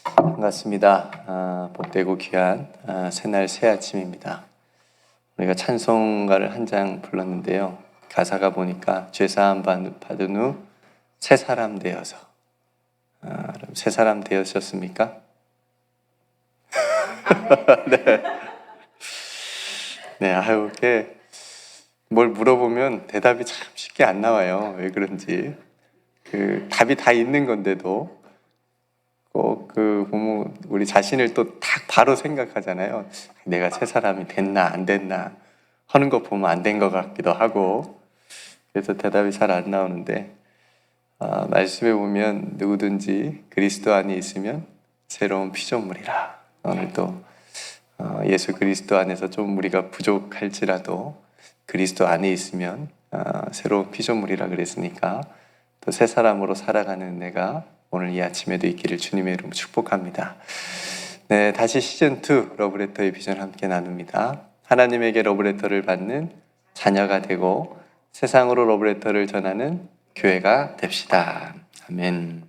반갑습니다. 복되고 귀한 새날 새 아침입니다. 우리가 찬송가를 한 장 불렀는데요. 가사가 보니까 죄사함 받은 후 새 사람 되어서. 그럼 새 사람 되셨습니까? 네. 네, 이렇게 뭘 물어보면 대답이 참 쉽게 안 나와요. 왜 그런지. 답이 다 있는 건데도 꼭 보면 우리 자신을 또 딱 바로 생각하잖아요. 내가 새 사람이 됐나 안 됐나 하는 거 보면 안 된 것 같기도 하고, 그래서 대답이 잘 안 나오는데, 말씀에 보면 누구든지 그리스도 안에 있으면 새로운 피조물이라. 오늘 또 예수 그리스도 안에서 좀 우리가 부족할지라도 그리스도 안에 있으면 새로운 피조물이라 그랬으니까 또 새 사람으로 살아가는 내가 오늘 이 아침에도 있기를 주님의 이름으로 축복합니다. 네, 다시 시즌2 러브레터의 비전 함께 나눕니다. 하나님에게 러브레터를 받는 자녀가 되고 세상으로 러브레터를 전하는 교회가 됩시다. 아멘.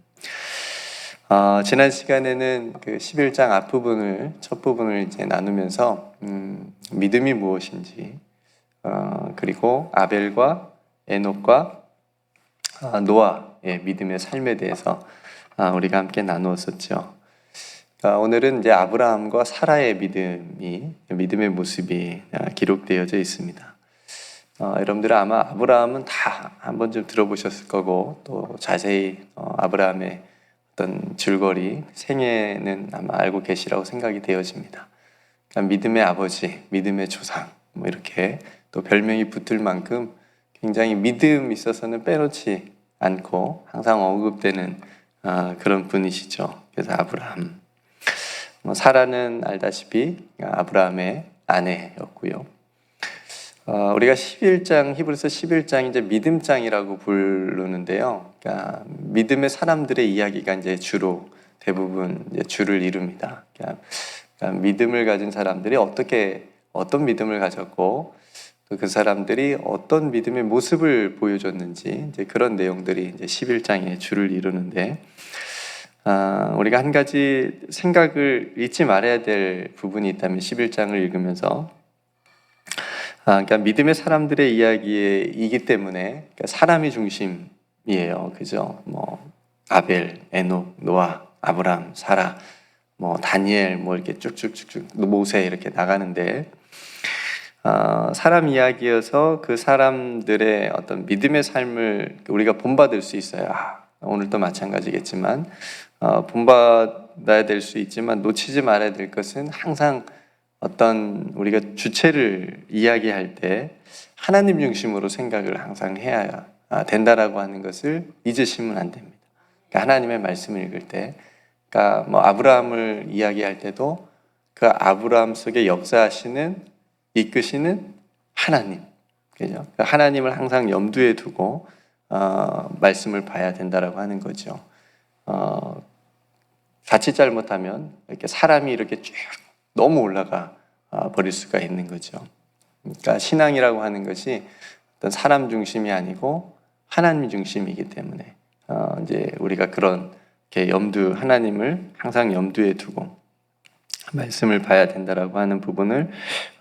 지난 시간에는 그 11장 앞부분을, 첫 부분을 이제 나누면서 믿음이 무엇인지, 그리고 아벨과 에녹과 노아의 믿음의 삶에 대해서 우리가 함께 나누었었죠. 오늘은 이제 아브라함과 사라의 믿음의 모습이 기록되어져 있습니다. 여러분들은 아마 아브라함은 다 한 번쯤 들어보셨을 거고, 또 자세히 아브라함의 어떤 줄거리, 생애는 아마 알고 계시라고 생각이 되어집니다. 그러니까 믿음의 아버지, 믿음의 조상, 뭐 이렇게 또 별명이 붙을 만큼 굉장히 믿음 있어서는 빼놓지 않고 항상 언급되는 그런 분이시죠. 그래서 아브라함. 사라는 알다시피 아브라함의 아내였고요. 우리가 11장, 히브리서 11장이 이제 믿음장이라고 부르는데요. 그러니까 믿음의 사람들의 이야기가 이제 주로 대부분 이제 주를 이룹니다. 그러니까 믿음을 가진 사람들이 어떤 믿음을 가졌고, 또 그 사람들이 어떤 믿음의 모습을 보여줬는지 이제 그런 내용들이 이제 11장의 주를 이루는데, 우리가 한 가지 생각을 잊지 말아야 될 부분이 있다면 11장을 읽으면서, 그러니까 믿음의 사람들의 이야기이기 때문에 그러니까 사람이 중심이에요. 그죠? 뭐 아벨, 에녹, 노아, 아브람, 사라, 뭐 다니엘, 뭐 이렇게 쭉쭉쭉쭉 모세 이렇게 나가는데, 사람 이야기여서 그 사람들의 어떤 믿음의 삶을 우리가 본받을 수 있어요. 오늘도 마찬가지겠지만 본받아야 될 수 있지만 놓치지 말아야 될 것은 항상 어떤 우리가 주체를 이야기할 때 하나님 중심으로 생각을 항상 해야 된다라고 하는 것을 잊으시면 안 됩니다. 그러니까 하나님의 말씀을 읽을 때, 그러니까 뭐 아브라함을 이야기할 때도 그 아브라함 속에 역사하시는, 이끄시는 하나님, 그죠? 그 하나님을 항상 염두에 두고 말씀을 봐야 된다라고 하는 거죠. 자칫 잘못하면 이렇게 사람이 이렇게 쭉 너무 올라가 버릴 수가 있는 거죠. 그러니까 신앙이라고 하는 것이 어떤 사람 중심이 아니고 하나님 중심이기 때문에 이제 우리가 그런 하나님을 항상 염두에 두고 말씀을 봐야 된다라고 하는 부분을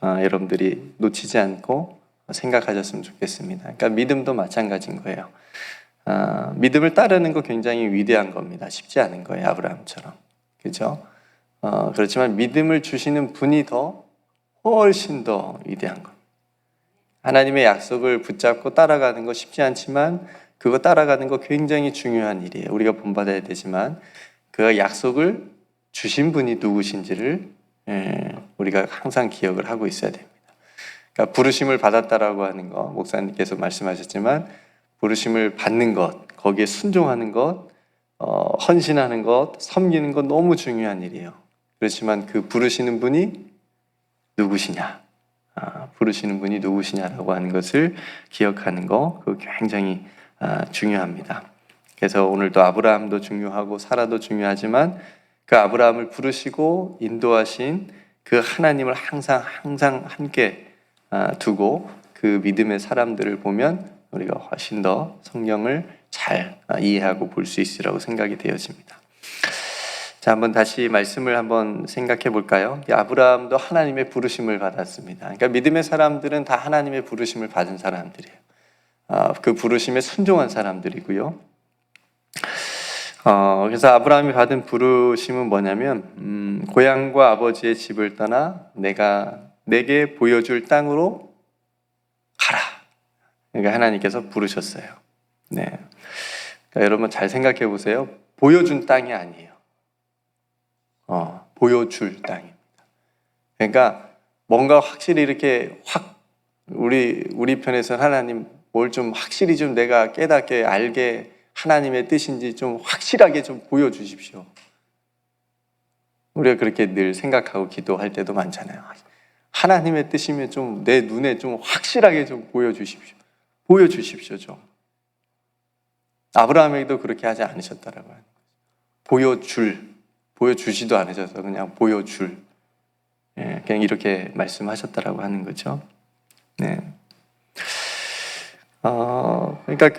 여러분들이 놓치지 않고 생각하셨으면 좋겠습니다. 그러니까 믿음도 마찬가지인 거예요. 믿음을 따르는 거 굉장히 위대한 겁니다. 쉽지 않은 거예요. 아브라함처럼. 그죠? 그렇지만 믿음을 주시는 분이 훨씬 더 위대한 겁니다. 하나님의 약속을 붙잡고 따라가는 거 쉽지 않지만 그거 따라가는 거 굉장히 중요한 일이에요. 우리가 본받아야 되지만 그 약속을 주신 분이 누구신지를 우리가 항상 기억을 하고 있어야 됩니다. 그러니까 부르심을 받았다라고 하는 거, 목사님께서 말씀하셨지만 부르심을 받는 것, 거기에 순종하는 것, 헌신하는 것, 섬기는 것 너무 중요한 일이에요. 그렇지만 그 부르시는 분이 누구시냐, 부르시는 분이 누구시냐라고 하는 것을 기억하는 거, 그거 굉장히 중요합니다. 그래서 오늘도 아브라함도 중요하고 사라도 중요하지만 그 아브라함을 부르시고 인도하신 그 하나님을 항상 함께 두고 그 믿음의 사람들을 보면 우리가 훨씬 더 성경을 잘 이해하고 볼 수 있으라고 생각이 되어집니다. 자, 한번 다시 말씀을 한번 생각해 볼까요? 아브라함도 하나님의 부르심을 받았습니다. 그러니까 믿음의 사람들은 다 하나님의 부르심을 받은 사람들이에요. 그 부르심에 순종한 사람들이고요. 그래서 아브라함이 받은 부르심은 뭐냐면 고향과 아버지의 집을 떠나 내게 보여줄 땅으로 가라. 그러니까 하나님께서 부르셨어요. 네. 그러니까 여러분 잘 생각해 보세요. 보여준 땅이 아니에요. 보여줄 땅입니다. 그러니까 뭔가 확실히 이렇게 우리 편에서는 하나님 뭘 좀 확실히 좀 내가 깨닫게 알게 하나님의 뜻인지 좀 확실하게 좀 보여주십시오. 우리가 그렇게 늘 생각하고 기도할 때도 많잖아요. 하나님의 뜻이면 좀 내 눈에 좀 확실하게 좀 보여주십시오. 보여주십시오 좀. 아브라함에게도 그렇게 하지 않으셨더라고요. 보여주지도 않으셔서 그냥 보여줄. 그냥 이렇게 말씀하셨다라고 하는 거죠. 네. 그러니까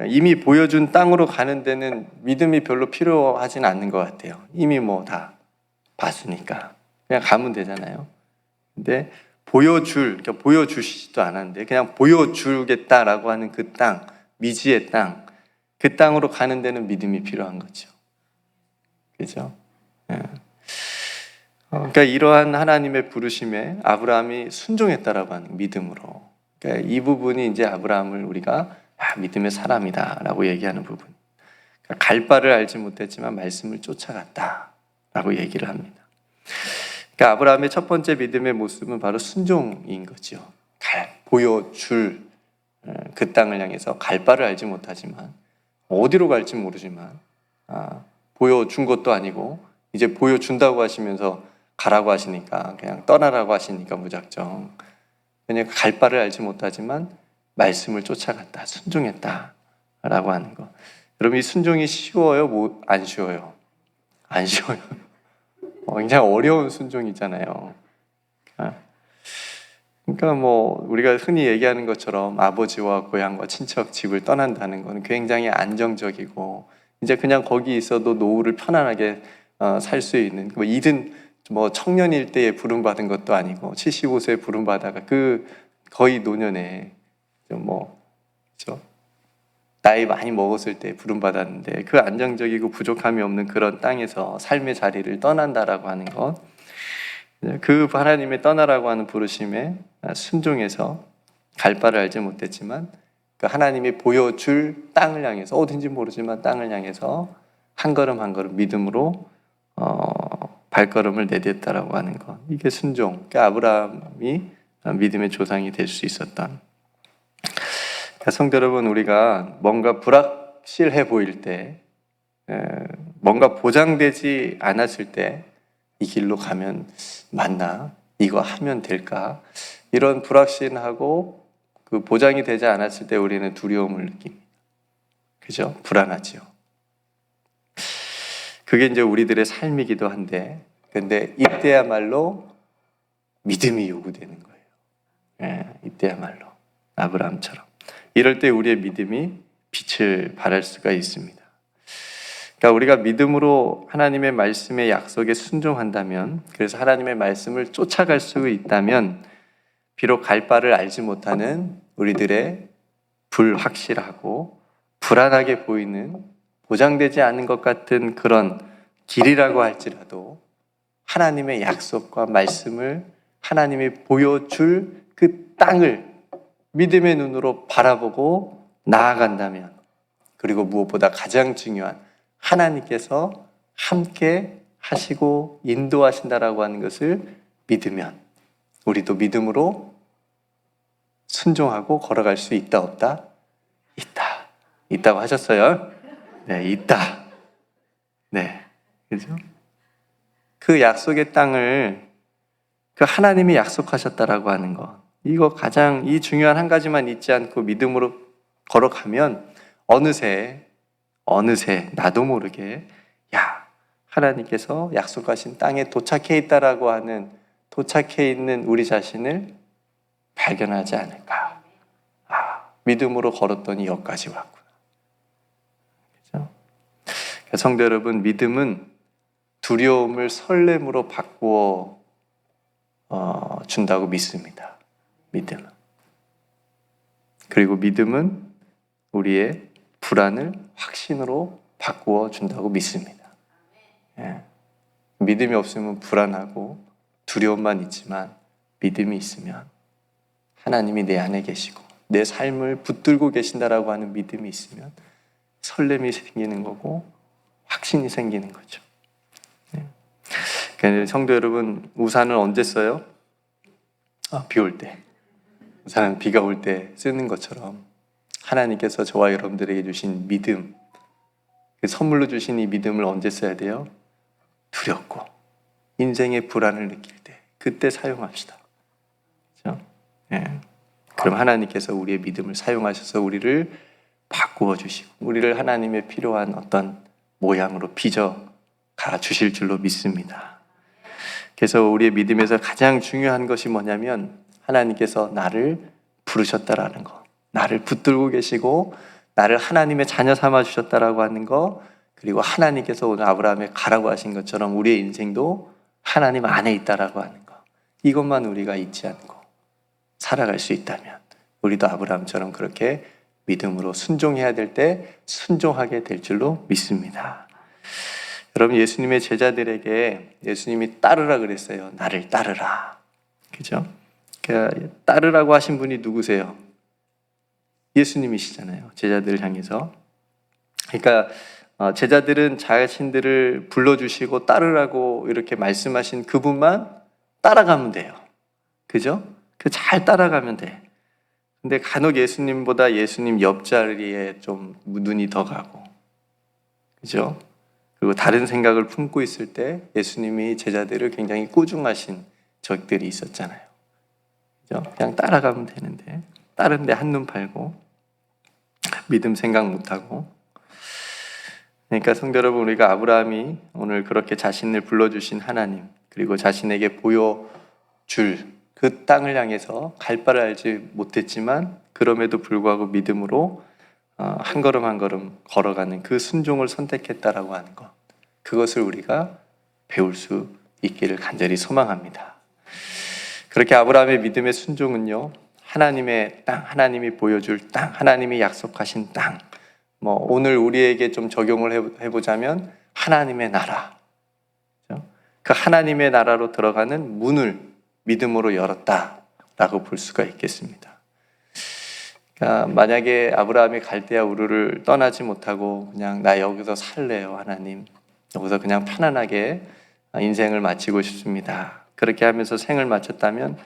이미 보여준 땅으로 가는 데는 믿음이 별로 필요하진 않는 것 같아요. 이미 뭐 다 봤으니까. 그냥 가면 되잖아요. 근데 그러니까 보여주시지도 않았는데 그냥 보여주겠다라고 하는 그 땅, 미지의 땅, 그 땅으로 가는 데는 믿음이 필요한 거죠. 그죠? 그러니까 이러한 하나님의 부르심에 아브라함이 순종했다라고 하는 믿음으로. 그러니까 이 부분이 이제 아브라함을 우리가 믿음의 사람이다라고 얘기하는 부분. 그러니까 갈 바를 알지 못했지만 말씀을 쫓아갔다라고 얘기를 합니다. 그러니까 아브라함의 첫 번째 믿음의 모습은 바로 순종인 거죠. 보여줄 그 땅을 향해서 갈 바를 알지 못하지만 어디로 갈지 모르지만 보여준 것도 아니고 이제 보여준다고 하시면서 가라고 하시니까 그냥 떠나라고 하시니까 무작정 그냥 갈 바를 알지 못하지만 말씀을 쫓아갔다, 순종했다라고 하는 거. 여러분 이 순종이 쉬워요? 안 쉬워요? 안 쉬워요. 굉장히 어려운 순종이잖아요. 그러니까 뭐 우리가 흔히 얘기하는 것처럼 아버지와 고향과 친척 집을 떠난다는 건 굉장히 안정적이고 이제 그냥 거기 있어도 노후를 편안하게 살 수 있는 뭐 이든 뭐 청년일 때에 부름받은 것도 아니고 75세에 부름받아가 거의 노년에 그렇죠? 나이 많이 먹었을 때 부름받았는데 그 안정적이고 부족함이 없는 그런 땅에서 삶의 자리를 떠난다라고 하는 것, 그 하나님의 떠나라고 하는 부르심에 순종해서 갈 바를 알지 못했지만 그 하나님이 보여줄 땅을 향해서 어딘지 모르지만 땅을 향해서 한 걸음 한 걸음 믿음으로 발걸음을 내딛었다라고 하는 것, 이게 순종. 그러니까 아브라함이 믿음의 조상이 될 수 있었던. 성도 여러분, 우리가 뭔가 불확실해 보일 때, 뭔가 보장되지 않았을 때 이 길로 가면 맞나? 이거 하면 될까? 이런 불확신하고 그 보장이 되지 않았을 때 우리는 두려움을 느낍니다. 그죠? 불안하죠. 그게 이제 우리들의 삶이기도 한데, 근데 이때야말로 믿음이 요구되는 거예요. 이때야말로 아브라함처럼. 이럴 때 우리의 믿음이 빛을 발할 수가 있습니다. 그러니까 우리가 믿음으로 하나님의 말씀의 약속에 순종한다면, 그래서 하나님의 말씀을 쫓아갈 수 있다면 비록 갈 바를 알지 못하는 우리들의 불확실하고 불안하게 보이는 보장되지 않은 것 같은 그런 길이라고 할지라도 하나님의 약속과 말씀을 하나님이 보여줄 그 땅을 믿음의 눈으로 바라보고 나아간다면, 그리고 무엇보다 가장 중요한 하나님께서 함께 하시고 인도하신다라고 하는 것을 믿으면 우리도 믿음으로 순종하고 걸어갈 수 있다 없다? 있다. 있다고 하셨어요? 네, 있다. 네, 그죠? 그 약속의 땅을 그 하나님이 약속하셨다라고 하는 것, 이거 가장 이 중요한 한 가지만 잊지 않고 믿음으로 걸어가면 어느새 나도 모르게 하나님께서 약속하신 땅에 도착해 있다라고 하는, 도착해 있는 우리 자신을 발견하지 않을까. 믿음으로 걸었더니 여기까지 왔구나. 그렇죠? 성도 여러분, 믿음은 두려움을 설렘으로 바꾸어 준다고 믿습니다. 믿음은. 그리고 믿음은 우리의 불안을 확신으로 바꾸어 준다고 믿습니다. 예. 믿음이 없으면 불안하고 두려움만 있지만 믿음이 있으면 하나님이 내 안에 계시고 내 삶을 붙들고 계신다라고 하는 믿음이 있으면 설렘이 생기는 거고 확신이 생기는 거죠. 그러니까 성도 여러분, 우산을 언제 써요? 비 올 때. 우산은 비가 올 때 쓰는 것처럼 하나님께서 저와 여러분들에게 주신 믿음, 선물로 주신 이 믿음을 언제 써야 돼요? 두렵고 인생의 불안을 느낄 때, 그때 사용합시다. 그렇죠? 예. 그럼 하나님께서 우리의 믿음을 사용하셔서 우리를 바꾸어 주시고 우리를 하나님의 필요한 어떤 모양으로 빚어가 주실 줄로 믿습니다. 그래서 우리의 믿음에서 가장 중요한 것이 뭐냐면 하나님께서 나를 부르셨다라는 거, 나를 붙들고 계시고 나를 하나님의 자녀 삼아 주셨다라고 하는 거, 그리고 하나님께서 오늘 아브라함에 가라고 하신 것처럼 우리의 인생도 하나님 안에 있다라고 하는 거, 이것만 우리가 잊지 않고 살아갈 수 있다면 우리도 아브라함처럼 그렇게 믿음으로 순종해야 될 때 순종하게 될 줄로 믿습니다. 여러분, 예수님의 제자들에게 예수님이 따르라 그랬어요. 나를 따르라. 그죠? 따르라고 하신 분이 누구세요? 예수님이시잖아요. 제자들을 향해서. 그러니까 제자들은 자신들을 불러주시고 따르라고 이렇게 말씀하신 그분만 따라가면 돼요. 그죠? 잘 따라가면 돼. 근데 간혹 예수님보다 예수님 옆자리에 좀 눈이 더 가고, 그죠? 그리고 다른 생각을 품고 있을 때 예수님이 제자들을 굉장히 꾸중하신 적들이 있었잖아요. 그죠? 그냥 따라가면 되는데, 다른데 한눈 팔고, 믿음 생각 못하고. 그러니까 성도 여러분, 우리가 아브라함이 오늘 그렇게 자신을 불러주신 하나님, 그리고 자신에게 보여줄 그 땅을 향해서 갈 바를 알지 못했지만 그럼에도 불구하고 믿음으로 한 걸음 한 걸음 걸어가는 그 순종을 선택했다라고 하는 것, 그것을 우리가 배울 수 있기를 간절히 소망합니다. 그렇게 아브라함의 믿음의 순종은요, 하나님의 땅, 하나님이 보여줄 땅, 하나님이 약속하신 땅, 오늘 우리에게 좀 적용을 해보자면 하나님의 나라, 그 하나님의 나라로 들어가는 문을 믿음으로 열었다라고 볼 수가 있겠습니다. 그러니까 만약에 아브라함이 갈대아 우르를 떠나지 못하고 그냥 나 여기서 살래요, 하나님, 여기서 그냥 편안하게 인생을 마치고 싶습니다, 그렇게 하면서 생을 마쳤다면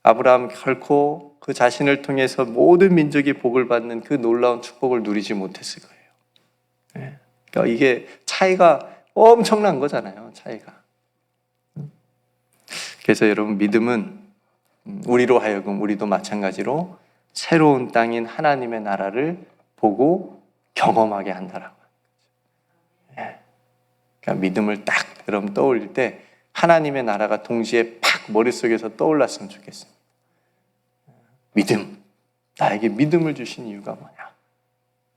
아브라함 결코 그 자신을 통해서 모든 민족이 복을 받는 그 놀라운 축복을 누리지 못했을 거예요. 그러니까 이게 차이가 엄청난 거잖아요, 차이가. 그래서 여러분, 믿음은 우리로 하여금, 우리도 마찬가지로 새로운 땅인 하나님의 나라를 보고 경험하게 한다라고 하는 거죠. 그러니까 믿음을 딱 여러분 떠올릴 때 하나님의 나라가 동시에 팍 머릿속에서 떠올랐으면 좋겠습니다. 믿음, 나에게 믿음을 주신 이유가 뭐냐?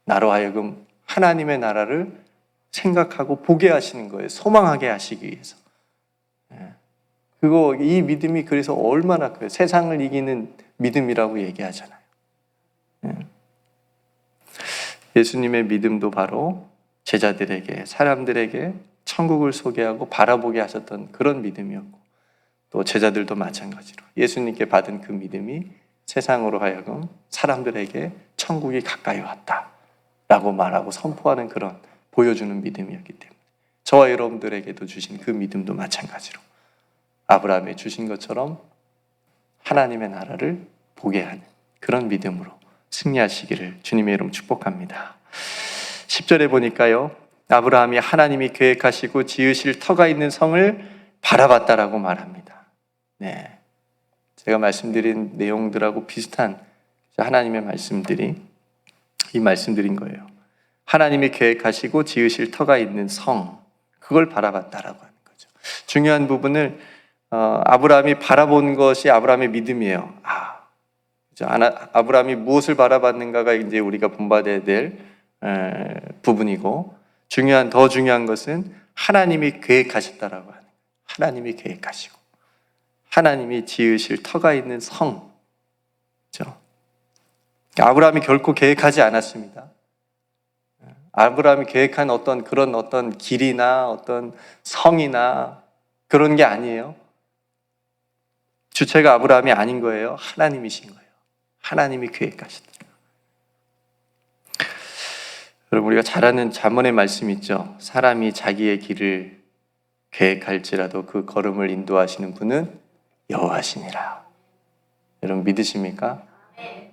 나로 하여금 하나님의 나라를 생각하고 보게 하시는 거예요. 소망하게 하시기 위해서. 이 믿음이 그래서 얼마나 커요. 세상을 이기는 믿음이라고 얘기하잖아요. 예수님의 믿음도 바로 제자들에게, 사람들에게 천국을 소개하고 바라보게 하셨던 그런 믿음이었고, 또 제자들도 마찬가지로 예수님께 받은 그 믿음이 세상으로 하여금 사람들에게 천국이 가까이 왔다라고 말하고 선포하는 그런, 보여주는 믿음이었기 때문에 저와 여러분들에게도 주신 그 믿음도 마찬가지로 아브라함에 주신 것처럼 하나님의 나라를 보게 하는 그런 믿음으로 승리하시기를 주님의 이름 축복합니다. 10절에 보니까요, 아브라함이 하나님이 계획하시고 지으실 터가 있는 성을 바라봤다라고 말합니다. 네, 제가 말씀드린 내용들하고 비슷한 하나님의 말씀들이 이 말씀드린 거예요. 하나님이 계획하시고 지으실 터가 있는 성, 그걸 바라봤다라고 하는 거죠. 중요한 부분을 아브라함이 바라본 것이 아브라함의 믿음이에요. 아브라함이 무엇을 바라봤는가가 이제 우리가 본받아야 될 부분이고, 더 중요한 것은 하나님이 계획하셨다라고 하는 거예요. 하나님이 계획하시고 하나님이 지으실 터가 있는 성. 그렇죠? 아브라함이 결코 계획하지 않았습니다. 아브라함이 계획한 그런 길이나 어떤 성이나 그런 게 아니에요. 주체가 아브라함이 아닌 거예요. 하나님이신 거예요. 하나님이 계획하시더라고요. 여러분, 우리가 잘 아는 잠언의 말씀 있죠. 사람이 자기의 길을 계획할지라도 그 걸음을 인도하시는 분은 여호와시니라. 여러분 믿으십니까?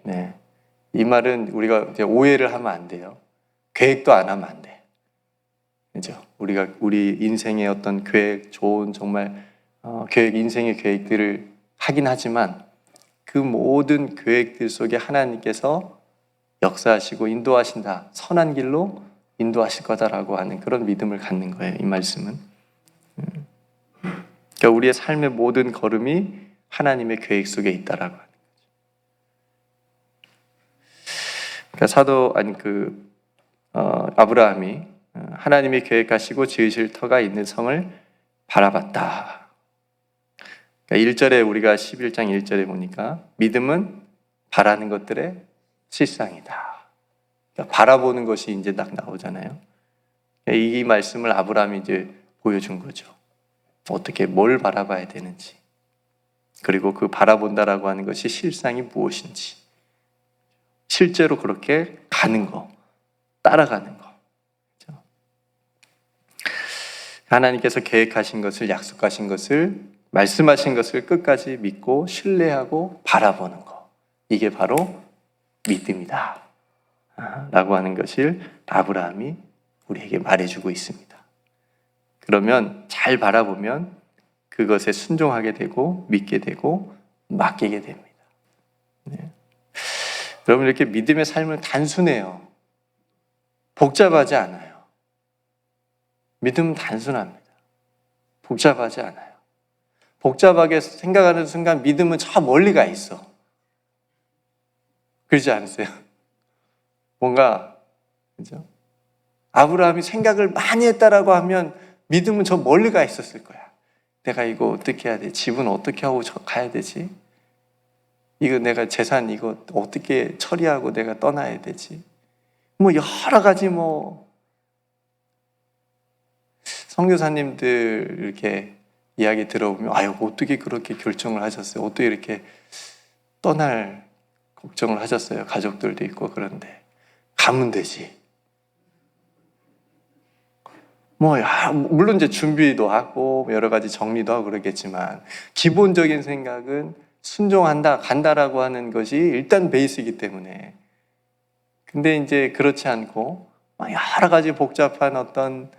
네. 이 말은 우리가 오해를 하면 안 돼요. 계획도 안 하면 안 돼. 그죠? 우리 인생의 어떤 계획, 좋은 정말 인생의 계획들을 하긴 하지만 그 모든 계획들 속에 하나님께서 역사하시고 인도하신다. 선한 길로 인도하실 거다라고 하는 그런 믿음을 갖는 거예요. 이 말씀은. 그러니까 우리의 삶의 모든 걸음이 하나님의 계획 속에 있다라고 하는 거죠. 그러니까 아브라함이 하나님이 계획하시고 지으실 터가 있는 성을 바라봤다. 그러니까 1절에 우리가 11장 1절에 보니까 믿음은 바라는 것들의 실상이다. 그러니까 바라보는 것이 이제 딱 나오잖아요. 이 말씀을 아브라함이 이제 보여준 거죠. 어떻게 뭘 바라봐야 되는지, 그리고 그 바라본다라고 하는 것이 실상이 무엇인지, 실제로 그렇게 가는 거, 따라가는 거. 그렇죠? 하나님께서 계획하신 것을, 약속하신 것을, 말씀하신 것을 끝까지 믿고 신뢰하고 바라보는 거. 이게 바로 믿음이다 라고 하는 것을 아브라함이 우리에게 말해주고 있습니다. 그러면 잘 바라보면 그것에 순종하게 되고 믿게 되고 맡기게 됩니다. 네. 여러분, 이렇게 믿음의 삶은 단순해요. 복잡하지 않아요. 믿음은 단순합니다. 복잡하지 않아요. 복잡하게 생각하는 순간 믿음은 저 멀리 가 있어. 그러지 않으세요? 뭔가, 그죠? 아브라함이 생각을 많이 했다라고 하면 믿음은 저 멀리 가 있었을 거야. 내가 이거 어떻게 해야 돼? 집은 어떻게 하고 가야 되지? 이거 내가 재산 이거 어떻게 처리하고 내가 떠나야 되지? 뭐 여러 가지 선교사님들 이렇게 이야기 들어보면 아유 어떻게 그렇게 결정을 하셨어요? 어떻게 이렇게 떠날 걱정을 하셨어요? 가족들도 있고 그런데 가면 되지. 물론 이제 준비도 하고 여러 가지 정리도 하고 그러겠지만 기본적인 생각은 순종한다, 간다라고 하는 것이 일단 베이스이기 때문에. 근데 이제 그렇지 않고 여러 가지 복잡한 어떤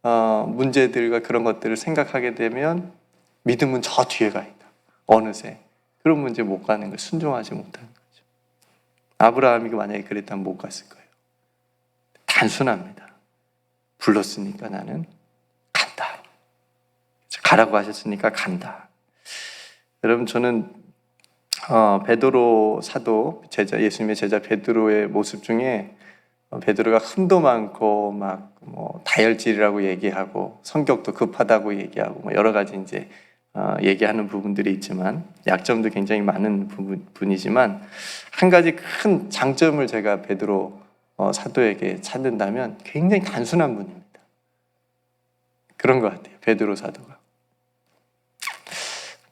문제들과 그런 것들을 생각하게 되면 믿음은 저 뒤에 가 있다. 어느새. 그런 문제 못 가는 거예요. 순종하지 못하는 거죠. 아브라함이 만약에 그랬다면 못 갔을 거예요. 단순합니다. 불렀으니까 나는 간다. 가라고 하셨으니까 간다. 여러분, 저는 베드로 사도, 예수님의 제자 베드로의 모습 중에 베드로가 흠도 많고 다혈질이라고 얘기하고 성격도 급하다고 얘기하고 여러 가지 이제 얘기하는 부분들이 있지만 약점도 굉장히 많은 분이지만 한 가지 큰 장점을 제가 베드로 사도에게 찾는다면 굉장히 단순한 분입니다. 그런 것 같아요. 베드로 사도가.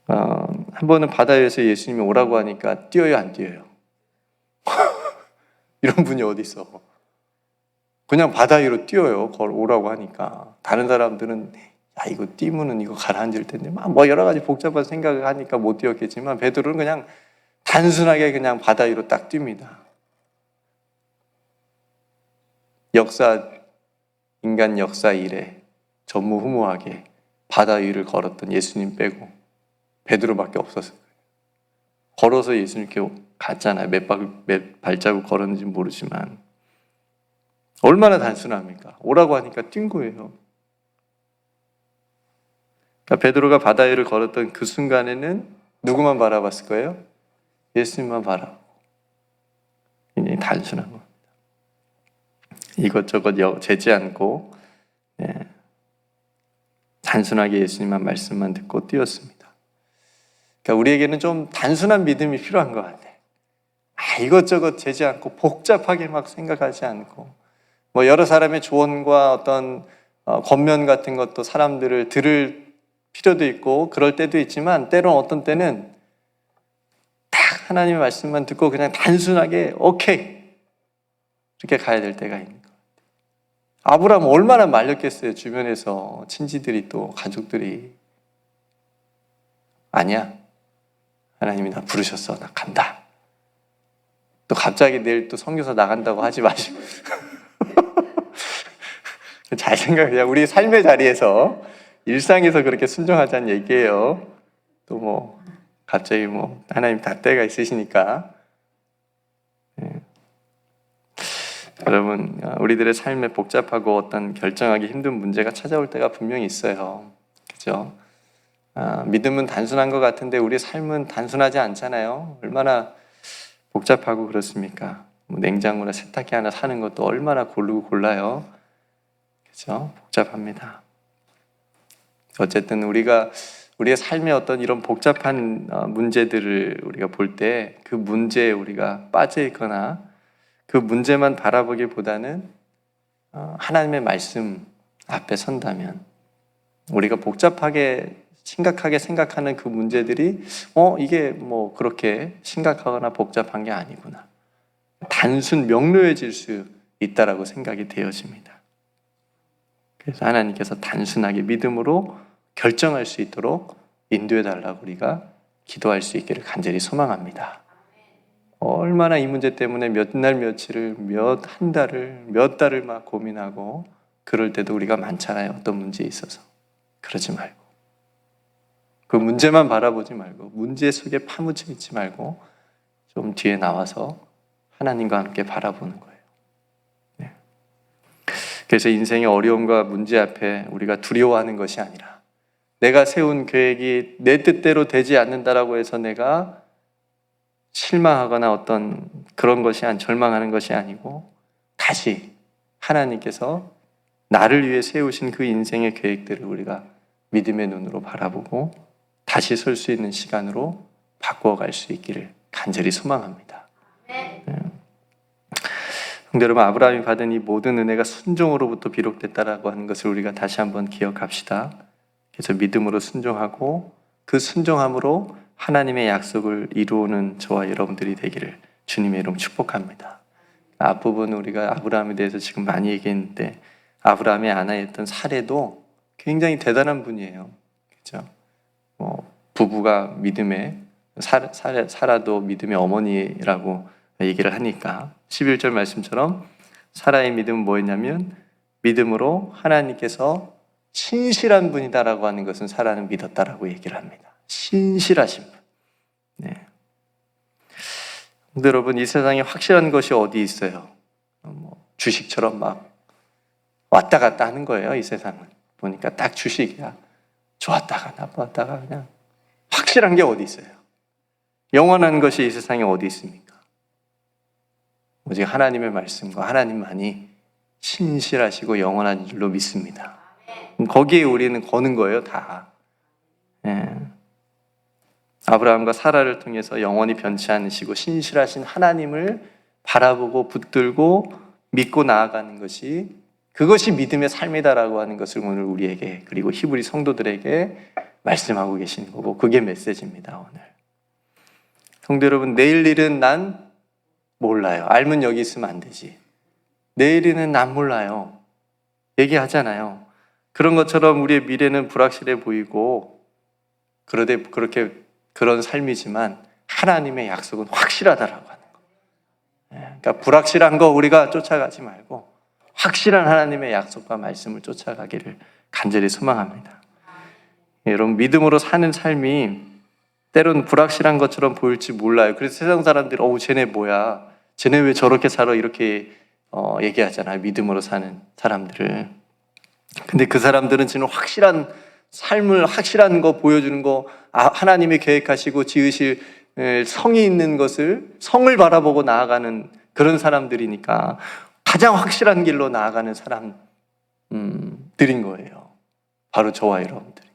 한 번은 바다 위에서 예수님이 오라고 하니까 뛰어요, 안 뛰어요? 이런 분이 어디 있어? 그냥 바다 위로 뛰어요. 오라고 하니까. 다른 사람들은 야 이거 뛰면은 이거 가라앉을 텐데 여러 가지 복잡한 생각을 하니까 못 뛰었겠지만 베드로는 그냥 단순하게 그냥 바다 위로 딱 뜁니다. 인간 역사 이래 전무후무하게 바다 위를 걸었던 예수님 빼고 베드로밖에 없었어요. 걸어서 예수님께 갔잖아요. 몇 발자국 걸었는지 모르지만 얼마나 단순합니까? 오라고 하니까 뛴 거예요. 그러니까 베드로가 바다 위를 걸었던 그 순간에는 누구만 바라봤을 거예요? 예수님만 바라보고. 굉장히 단순한 겁니다. 이것저것 재지 않고 네. 단순하게 예수님만 말씀만 듣고 뛰었습니다. 그러니까 우리에게는 좀 단순한 믿음이 필요한 것 같아요. 이것저것 재지 않고 복잡하게 막 생각하지 않고 뭐 여러 사람의 조언과 어떤 권면 같은 것도 사람들을 들을 필요도 있고 그럴 때도 있지만 때로는 어떤 때는 딱 하나님의 말씀만 듣고 그냥 단순하게 오케이 이렇게 가야 될 때가 있는 거예요. 아브라함 얼마나 말렸겠어요. 주변에서 친지들이 또 가족들이 아니야 하나님이 나 부르셨어 나 간다. 또 갑자기 내일 또 선교사 나간다고 하지 마시고 잘 생각해. 우리 삶의 자리에서 일상에서 그렇게 순종하자는 얘기예요. 또 뭐 갑자기 뭐 하나님 다 때가 있으시니까. 여러분 우리들의 삶에 복잡하고 어떤 결정하기 힘든 문제가 찾아올 때가 분명히 있어요. 그죠? 믿음은 단순한 것 같은데 우리 삶은 단순하지 않잖아요. 얼마나 복잡하고 그렇습니까? 뭐 냉장고나 세탁기 하나 사는 것도 얼마나 고르고 골라요. 그죠? 복잡합니다. 어쨌든 우리의 삶의 어떤 이런 복잡한 문제들을 우리가 볼 때 그 문제에 우리가 빠져 있거나 그 문제만 바라보기보다는 하나님의 말씀 앞에 선다면 우리가 복잡하게 심각하게 생각하는 그 문제들이 이게 뭐 그렇게 심각하거나 복잡한 게 아니구나. 단순 명료해질 수 있다라고 생각이 되어집니다. 그래서 하나님께서 단순하게 믿음으로 결정할 수 있도록 인도해 달라고 우리가 기도할 수 있기를 간절히 소망합니다. 얼마나 이 문제 때문에 몇 날 며칠을 몇 달을 막 고민하고 그럴 때도 우리가 많잖아요. 어떤 문제에 있어서. 그러지 말고 그 문제만 바라보지 말고 문제 속에 파묻혀 있지 말고 좀 뒤에 나와서 하나님과 함께 바라보는 거예요. 네. 그래서 인생의 어려움과 문제 앞에 우리가 두려워하는 것이 아니라 내가 세운 계획이 내 뜻대로 되지 않는다라고 해서 내가 실망하거나 어떤 그런 것이 절망하는 것이 아니고 다시 하나님께서 나를 위해 세우신 그 인생의 계획들을 우리가 믿음의 눈으로 바라보고 다시 설 수 있는 시간으로 바꾸어갈 수 있기를 간절히 소망합니다. 네. 여러분 아브라함이 받은 이 모든 은혜가 순종으로부터 비록됐다라고 하는 것을 우리가 다시 한번 기억합시다. 그래서 믿음으로 순종하고 그 순종함으로 하나님의 약속을 이루는 저와 여러분들이 되기를 주님의 이름 축복합니다. 앞부분 우리가 아브라함에 대해서 지금 많이 얘기했는데 아브라함의 아내였던 사례도 굉장히 대단한 분이에요. 그렇죠? 부부가 믿음의 사라도 믿음의 어머니라고 얘기를 하니까 11절 말씀처럼 사라의 믿음은 뭐였냐면 믿음으로 하나님께서 신실한 분이다라고 하는 것은 사라는 믿었다라고 얘기를 합니다. 신실하신 분. 네. 근데 여러분 이 세상에 확실한 것이 어디 있어요? 주식처럼 막 왔다 갔다 하는 거예요. 이 세상은 보니까 딱 주식이야. 좋았다가 나빴다가 그냥 확실한 게 어디 있어요? 영원한 것이 이 세상에 어디 있습니까? 오직 하나님의 말씀과 하나님만이 신실하시고 영원한 줄로 믿습니다. 거기에 우리는 거는 거예요, 다. 예. 아브라함과 사라를 통해서 영원히 변치 않으시고 신실하신 하나님을 바라보고 붙들고 믿고 나아가는 것이 그것이 믿음의 삶이다라고 하는 것을 오늘 우리에게 그리고 히브리 성도들에게 말씀하고 계시는 거고 그게 메시지입니다. 오늘 성도 여러분 내일 일은 난 몰라요. 알면 여기 있으면 안 되지. 내일 일은 난 몰라요. 얘기하잖아요. 그런 것처럼 우리의 미래는 불확실해 보이고 그러되 그런 삶이지만 하나님의 약속은 확실하다라고 하는 거예요. 그러니까 불확실한 거 우리가 쫓아가지 말고 확실한 하나님의 약속과 말씀을 쫓아가기를 간절히 소망합니다. 여러분 믿음으로 사는 삶이 때론 불확실한 것처럼 보일지 몰라요. 그래서 세상 사람들이 쟤네 뭐야? 쟤네 왜 저렇게 살아? 이렇게 얘기하잖아요. 믿음으로 사는 사람들을. 근데 그 사람들은 지금 확실한 삶을 확실한 거 보여주는 거 하나님이 계획하시고 지으실 성이 있는 것을 성을 바라보고 나아가는 그런 사람들이니까 가장 확실한 길로 나아가는 사람 드린 거예요. 바로 저와 여러분들이.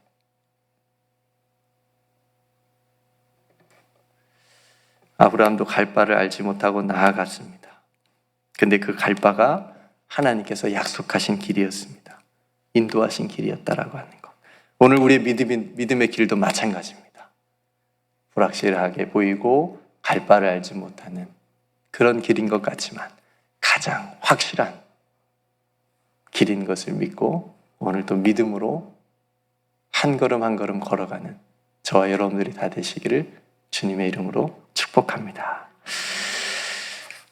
아브라함도 갈 바를 알지 못하고 나아갔습니다. 근데 그 갈 바가 하나님께서 약속하신 길이었습니다. 인도하신 길이었다라고 하는 것. 오늘 우리의 믿음의 길도 마찬가지입니다. 불확실하게 보이고 갈 바를 알지 못하는 그런 길인 것 같지만 가장 확실한 길인 것을 믿고 오늘도 믿음으로 한 걸음 한 걸음 걸어가는 저와 여러분들이 다 되시기를 주님의 이름으로 축복합니다.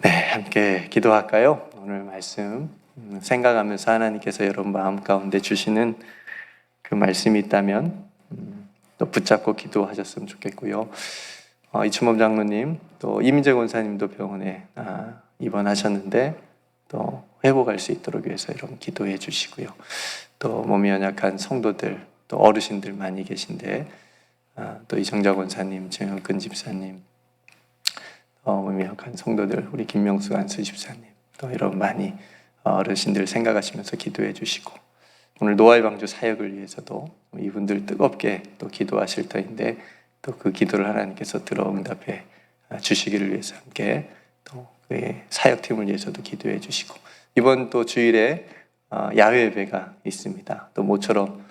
네, 함께 기도할까요? 오늘 말씀 생각하면서 하나님께서 여러분 마음 가운데 주시는 그 말씀이 있다면 또 붙잡고 기도하셨으면 좋겠고요. 이춘범 장로님, 또 이민재 권사님도 병원에 입원하셨는데 또 회복할 수 있도록 위해서 여러분 기도해 주시고요. 또 몸이 연약한 성도들, 또 어르신들 많이 계신데 또 이정자 권사님, 정영근 집사님, 몸이 연약한 성도들, 우리 김명수 안수 집사님, 또 여러분 많이 어르신들 생각하시면서 기도해 주시고 오늘 노아의 방주 사역을 위해서도 이분들 뜨겁게 또 기도하실 터인데 또 그 기도를 하나님께서 들어 응답해 주시기를 위해서 함께 또 그 사역팀을 위해서도 기도해 주시고 이번 또 주일에 야외 예배가 있습니다. 또 모처럼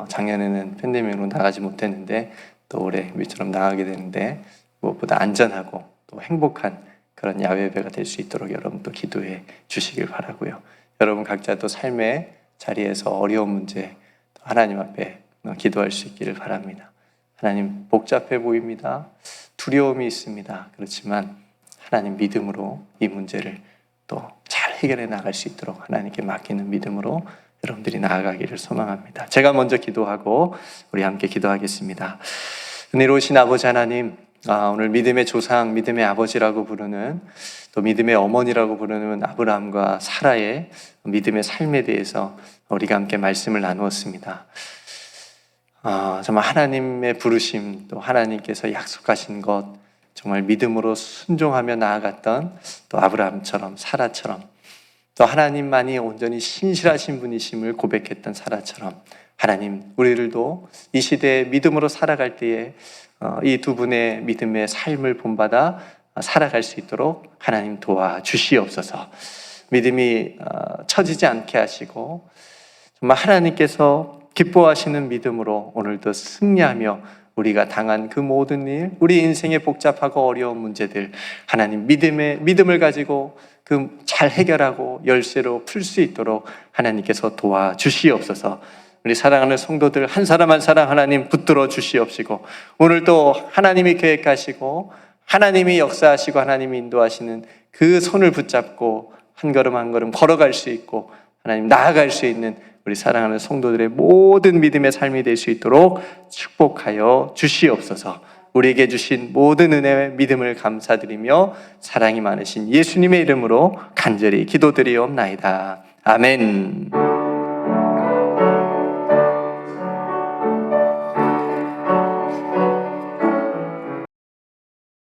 작년에는 팬데믹으로 나가지 못했는데 또 올해 미처럼 나가게 되는데 무엇보다 안전하고 또 행복한 그런 야외 예배가 될 수 있도록 여러분 또 기도해 주시길 바라고요. 여러분 각자 또 삶의 자리에서 어려운 문제 하나님 앞에 기도할 수 있기를 바랍니다. 하나님 복잡해 보입니다. 두려움이 있습니다. 그렇지만 하나님 믿음으로 이 문제를 또 잘 해결해 나갈 수 있도록 하나님께 맡기는 믿음으로 여러분들이 나아가기를 소망합니다. 제가 먼저 기도하고 우리 함께 기도하겠습니다. 은혜로우신 아버지 하나님, 오늘 믿음의 조상, 믿음의 아버지라고 부르는 또 믿음의 어머니라고 부르는 아브라함과 사라의 믿음의 삶에 대해서 우리가 함께 말씀을 나누었습니다. 정말 하나님의 부르심, 또 하나님께서 약속하신 것, 정말 믿음으로 순종하며 나아갔던 또 아브라함처럼 사라처럼 또 하나님만이 온전히 신실하신 분이심을 고백했던 사라처럼 하나님 우리들도 이 시대에 믿음으로 살아갈 때에 이 두 분의 믿음의 삶을 본받아 살아갈 수 있도록 하나님 도와주시옵소서. 믿음이 처지지 않게 하시고 정말 하나님께서 기뻐하시는 믿음으로 오늘도 승리하며 우리가 당한 그 모든 일, 우리 인생의 복잡하고 어려운 문제들 하나님 믿음을 가지고 그 잘 해결하고 열쇠로 풀 수 있도록 하나님께서 도와주시옵소서. 우리 사랑하는 성도들 한 사람 한 사람 하나님 붙들어 주시옵시고 오늘도 하나님이 계획하시고 하나님이 역사하시고 하나님이 인도하시는 그 손을 붙잡고 한 걸음 한 걸음 걸어갈 수 있고 하나님 나아갈 수 있는 우리 사랑하는 성도들의 모든 믿음의 삶이 될 수 있도록 축복하여 주시옵소서. 우리에게 주신 모든 은혜의 믿음을 감사드리며 사랑이 많으신 예수님의 이름으로 간절히 기도드리옵나이다. 아멘.